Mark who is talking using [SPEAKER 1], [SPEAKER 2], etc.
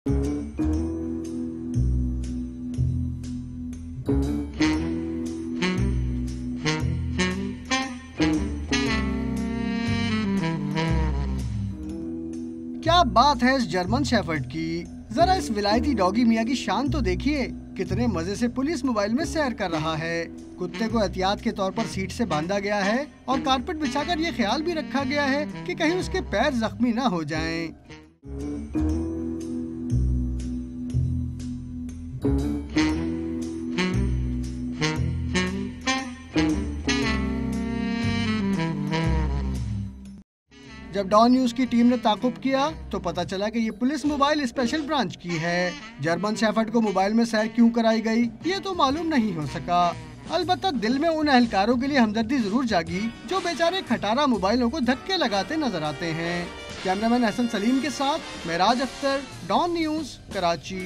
[SPEAKER 1] क्या बात है इस जर्मन शेफर्ड की। जरा इस विलायती डॉगी मियाँ की शान तो देखिए, कितने मजे से पुलिस मोबाइल में सैर कर रहा है। कुत्ते को एहतियात के तौर पर सीट से बांधा गया है और कारपेट बिछाकर ये ख्याल भी रखा गया है कि कहीं उसके पैर जख्मी ना हो जाएं। जब डॉन न्यूज की टीम ने ताकुब किया तो पता चला कि ये पुलिस मोबाइल स्पेशल ब्रांच की है। जर्मन शेफर्ड को मोबाइल में सैर क्यों कराई गई ये तो मालूम नहीं हो सका। अलबत्ता दिल में उन एहलकारों के लिए हमदर्दी जरूर जागी जो बेचारे खटारा मोबाइलों को धक्के लगाते नजर आते हैं। कैमरामैन हसन सलीम के साथ मेराज अख्तर, डॉन न्यूज, कराची।